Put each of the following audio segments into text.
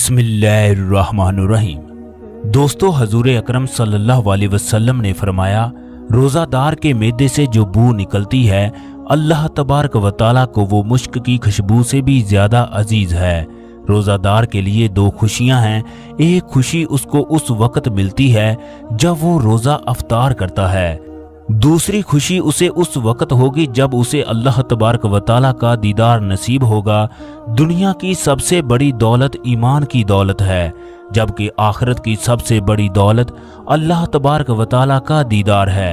बिस्मिल्लाहिर्रहमानिर्रहीम। दोस्तों, हजूर अकरम सल्लल्लाहु अलैहि वसल्लम ने फरमाया, रोज़ादार के मैदे से जो बू निकलती है अल्लाह तबारक व तआला को वो मुश्क की खुशबू से भी ज्यादा अजीज है। रोज़ादार के लिए दो खुशियां हैं। एक खुशी उसको उस वक्त मिलती है जब वो रोज़ा अफ्तार करता है, दूसरी खुशी उसे उस वक्त होगी जब उसे अल्लाह तबारक व तआला का दीदार नसीब होगा। दुनिया की सबसे बड़ी दौलत ईमान की दौलत है, जबकि आखिरत की सबसे बड़ी दौलत अल्लाह तबारक व तआला का दीदार है।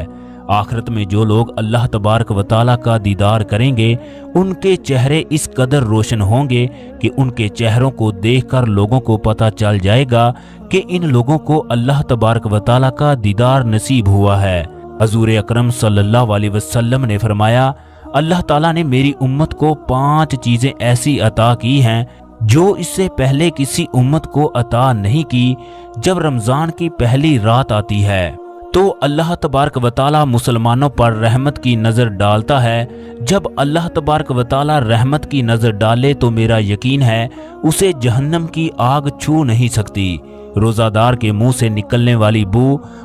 आखिरत में जो लोग अल्लाह तबारक व तआला का दीदार करेंगे उनके चेहरे इस कदर रोशन होंगे कि उनके चेहरों को देखकर लोगों को पता चल जाएगा कि इन लोगों को अल्लाह तबारक व तआला का दीदार नसीब हुआ है। हजूर अकरम सल्लल्लाहु अलैहि वसल्लम ने फरमाया, अल्लाह ताला ने मेरी उम्मत को 5 चीजें ऐसी अता की हैं जो इससे पहले किसी उम्मत को अता नहीं की। जब रमजान की पहली रात आती है तो अल्लाह तबारक व तआला मुसलमानों पर रहमत की नज़र डालता है। जब अल्लाह तबारक व तआला रहमत की नज़र डाले तो मेरा यकीन है उसे जहन्नम की आग छू नहीं सकती। रोज़ादार के मुंह से निकलने वाली बू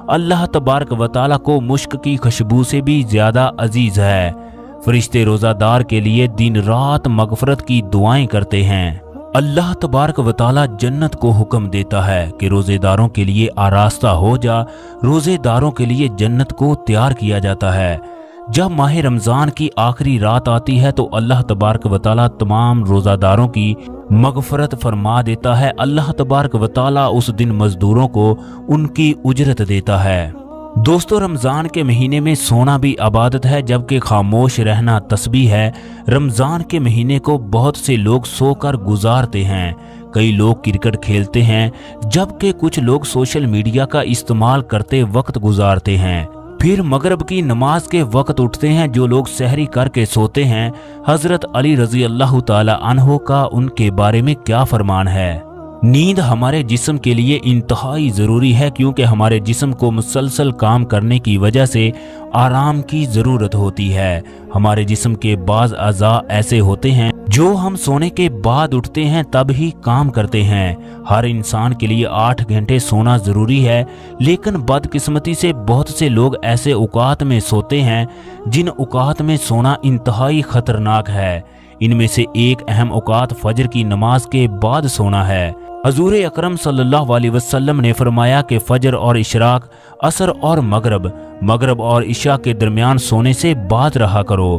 अल्लाह तबारक व तआला को मुश्क की खुशबू से भी ज्यादा अजीज है। फरिश्ते रोज़ादार के लिए दिन रात मगफरत की दुआएं करते हैं। अल्लाह तबारक व तआला जन्नत को हुक्म देता है कि रोज़ेदारों के लिए आरास्ता हो जा। रोज़ेदारों के लिए जन्नत को तैयार किया जाता है। जब माह रमजान की आखिरी रात आती है तो अल्लाह तबारक व तआला तमाम रोज़ादारों की मगफरत फरमा देता है। अल्लाह तबारक व तआला उस दिन मजदूरों को उनकी उजरत देता है। दोस्तों, रमजान के महीने में सोना भी इबादत है, जबकि खामोश रहना तस्बीह है। रमजान के महीने को बहुत से लोग सोकर गुजारते हैं। कई लोग क्रिकेट खेलते हैं, जबकि कुछ लोग सोशल मीडिया का इस्तेमाल करते वक्त गुजारते हैं। फिर मगरिब की नमाज के वक्त उठते हैं। जो लोग सहरी करके सोते हैं, हजरत अली रजी अल्लाह ताला अन्हो का उनके बारे में क्या फरमान है। नींद हमारे जिस्म के लिए इंतहाई ज़रूरी है, क्योंकि हमारे जिस्म को मुसलसल काम करने की वजह से आराम की ज़रूरत होती है। हमारे जिस्म के बाज़ अज़ा ऐसे होते हैं जो हम सोने के बाद उठते हैं तब ही काम करते हैं। हर इंसान के लिए 8 घंटे सोना ज़रूरी है, लेकिन बदकिस्मती से बहुत से लोग ऐसे औकात में सोते हैं जिन औकात में सोना इंतहाई ख़तरनाक है। इनमें से एक अहम औकात फजर की नमाज के बाद सोना है। हजूर अकरम सल्लल्लाहु अलैहि वसल्लम ने फरमाया कि फजर और इशराक, असर और मगरब और इशा के दरमियान सोने से बाज रहा करो।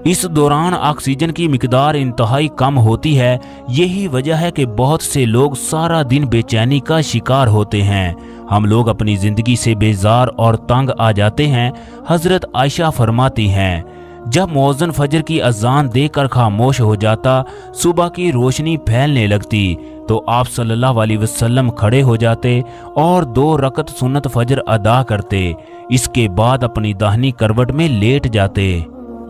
इस दौरान ऑक्सीजन की मिकदार इंतहाई कम होती है। यही वजह है कि बहुत से लोग सारा दिन बेचैनी का शिकार होते हैं। हम लोग अपनी जिंदगी से बेजार और तंग आ जाते हैं। हजरत आयशा फरमाती हैं, जब मौज़िन फजर की अजान देकर खामोश हो जाता, सुबह की रोशनी फैलने लगती तो आप सल्लल्लाहु अलैहि वसल्लम खड़े हो जाते और 2 रकत सुन्नत फजर अदा करते। इसके बाद अपनी दाहिनी करवट में लेट जाते।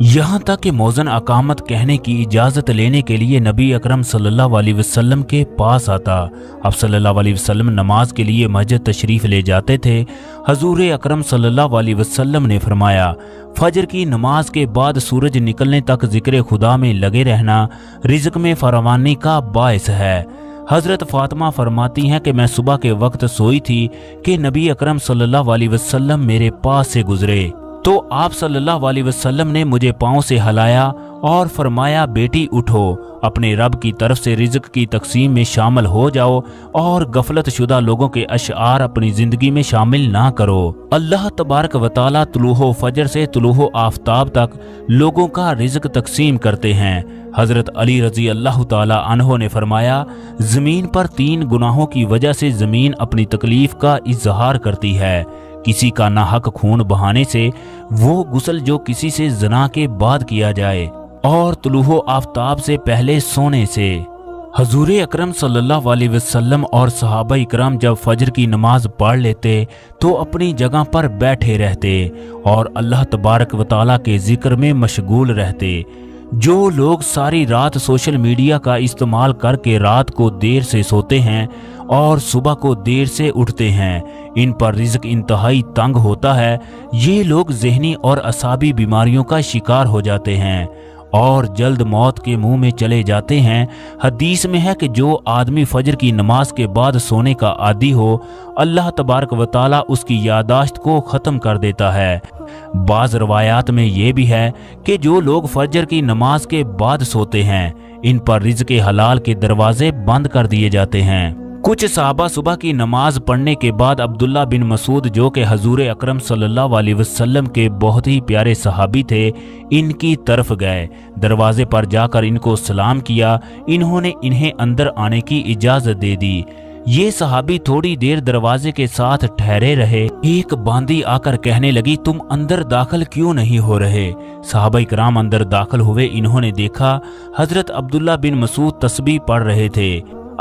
यहाँ तक कि मौज़िन अकामत कहने की इजाज़त लेने के लिए नबी अकरम सल्लल्लाहु अलैहि वसल्लम के पास आता। अब सल्लल्लाहु अलैहि वसल्लम नमाज के लिए मस्जिद तशरीफ़ ले जाते थे। हजूर अकरम सल्लल्लाहु अलैहि वसल्लम ने फरमाया, फजर की नमाज के बाद सूरज निकलने तक जिक्र खुदा में लगे रहना रिज़्क़ में फरावानी का बायस है। हजरत फातिमा फरमाती हैं कि मैं सुबह के वक्त सोई थी कि नबी अकरम सल्लल्लाहु अलैहि वसल्लम मेरे पास से गुजरे तो आप सल्लल्लाहु अलैहि वसल्लम ने मुझे पांव से हिलाया और फरमाया, बेटी उठो, अपने रब की तरफ से रिज़्क़ की तकसीम में शामिल हो जाओ और गफलत शुदा लोगों के अशआर अपनी जिंदगी में शामिल ना करो। अल्लाह तबारक व तआला तुलूहो फजर से तुलूहो आफ्ताब तक लोगों का रिज़्क़ तकसीम करते हैं। हजरत अली रजी अल्लाह ताला अन्हो ने फरमाया, जमीन पर 3 गुनाहों की वजह से जमीन अपनी तकलीफ का इजहार करती है। किसी का नाहक खून बहाने से, वो गुस्ल जो किसी से जना के बाद किया जाए, और तुलूहो आफ्ताब से पहले सोने से। हजूर अकरम सल्लल्लाहु अलैहि वसल्लम और सहाबा इकराम जब फजर की नमाज पढ़ लेते तो अपनी जगह पर बैठे रहते और अल्लाह तबारक व तआला के जिक्र में मशगूल रहते। जो लोग सारी रात सोशल मीडिया का इस्तेमाल करके रात को देर से सोते हैं और सुबह को देर से उठते हैं, इन पर रिज़्क़ इंतहाई तंग होता है। ये लोग ज़हनी और असाबी बीमारियों का शिकार हो जाते हैं और जल्द मौत के मुंह में चले जाते हैं। हदीस में है कि जो आदमी फजर की नमाज के बाद सोने का आदी हो, अल्लाह तबारक व तआला उसकी यादाश्त को ख़त्म कर देता है। बाज़ रवायात में ये भी है कि जो लोग फजर की नमाज के बाद सोते हैं, इन पर रिज़्क़ हलाल के दरवाजे बंद कर दिए जाते हैं। कुछ सहाबा सुबह की नमाज पढ़ने के बाद अब्दुल्ला बिन मसूद, जो कि हजूर अकरम सल्लल्लाहु अलैहि वसल्लम के बहुत ही प्यारे सहाबी थे, इनकी तरफ गए। दरवाजे पर जाकर इनको सलाम किया। इन्होंने इन्हें अंदर आने की इजाज़त दे दी। ये सहाबी थोड़ी देर दरवाजे के साथ ठहरे रहे। एक बांदी आकर कहने लगी, तुम अंदर दाखिल क्यों नहीं हो रहे? सहाबा इकराम अंदर दाखिल हुए। इन्होंने देखा हजरत अब्दुल्ला बिन मसूद तस्बीह पढ़ रहे थे।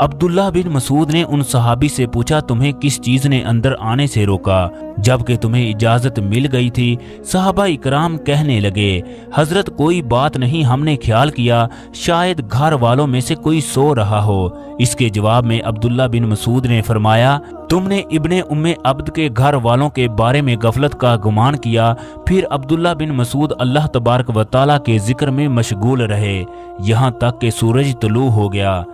अब्दुल्ला बिन मसूद ने उन सहाबी से पूछा, तुम्हें किस चीज ने अंदर आने से रोका जबकि तुम्हें इजाजत मिल गई थी? सहाबा इकराम कहने लगे, हजरत कोई बात नहीं, हमने ख्याल किया शायद घर वालों में से कोई सो रहा हो। इसके जवाब में अब्दुल्ला बिन मसूद ने फरमाया, तुमने इब्ने उम्मे अब्द के घर वालों के बारे में गफलत का गुमान किया। फिर अब्दुल्ला बिन मसूद अल्लाह तबारक व तआला के जिक्र में मशगूल रहे यहाँ तक कि सूरज तुलू हो गया।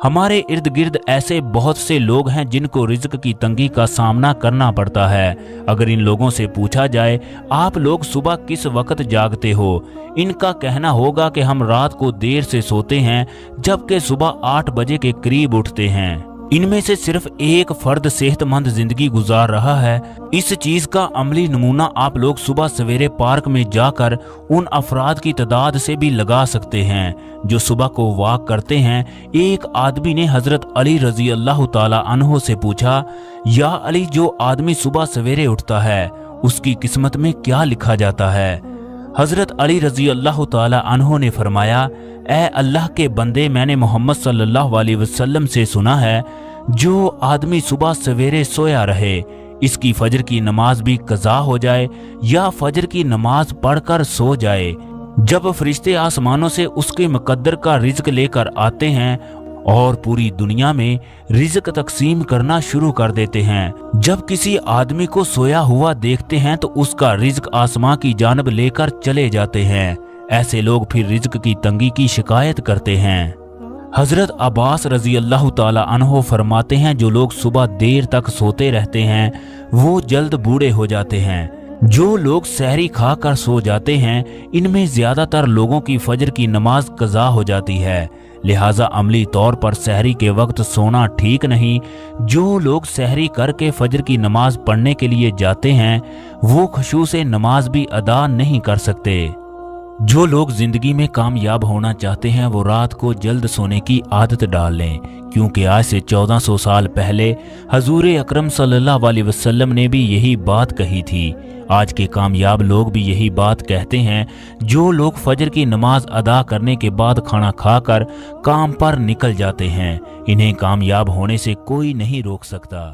हमारे इर्द गिर्द ऐसे बहुत से लोग हैं जिनको रिज्क की तंगी का सामना करना पड़ता है। अगर इन लोगों से पूछा जाए, आप लोग सुबह किस वक्त जागते हो? इनका कहना होगा कि हम रात को देर से सोते हैं जबकि सुबह 8 बजे के करीब उठते हैं। इनमें से सिर्फ एक फर्द सेहतमंद जिंदगी गुजार रहा है। इस चीज का अमली नमूना आप लोग सुबह सवेरे पार्क में जाकर उन अफराद की तादाद से भी लगा सकते हैं जो सुबह को वॉक करते हैं। एक आदमी ने हजरत अली रजी अल्लाह ताला अन्हो से पूछा, या अली, जो आदमी सुबह सवेरे उठता है उसकी किस्मत में क्या लिखा जाता है? हजरत अली रजी अल्लाह ताला अन्हो ने फरमाया, ए अल्लाह के बंदे, मैंने मोहम्मद सल्लल्लाहु अलैहि वसल्लम से सुना है, जो आदमी सुबह सवेरे सोया रहे, इसकी फजर की नमाज भी कज़ा हो जाए या फजर की नमाज पढ़कर सो जाए। जब फरिश्ते आसमानों से उसके मुकद्दर का रिज्क लेकर आते हैं और पूरी दुनिया में रिज्क तकसीम करना शुरू कर देते हैं, जब किसी आदमी को सोया हुआ देखते हैं तो उसका रिज्क आसमां की जानब लेकर चले जाते हैं। ऐसे लोग फिर रिज्क की तंगी की शिकायत करते हैं। हजरत अब्बास रजी अल्लाह ताला अन्हो फरमाते हैं, जो लोग सुबह देर तक सोते रहते हैं वो जल्द बूढ़े हो जाते हैं। जो लोग सहरी खाकर सो जाते हैं, इनमें ज्यादातर लोगों की फजर की नमाज कज़ा हो जाती है। लिहाजा अमली तौर पर सहरी के वक्त सोना ठीक नहीं। जो लोग सहरी करके फजर की नमाज पढ़ने के लिए जाते हैं वो खुशू से नमाज भी अदा नहीं कर सकते। जो लोग जिंदगी में कामयाब होना चाहते हैं वो रात को जल्द सोने की आदत डाल लें, क्योंकि आज से 1400 साल पहले हजूर अकरम सल्लल्लाहु अलैहि वसल्लम ने भी यही बात कही थी। आज के कामयाब लोग भी यही बात कहते हैं। जो लोग फजर की नमाज अदा करने के बाद खाना खाकर काम पर निकल जाते हैं, इन्हें कामयाब होने से कोई नहीं रोक सकता।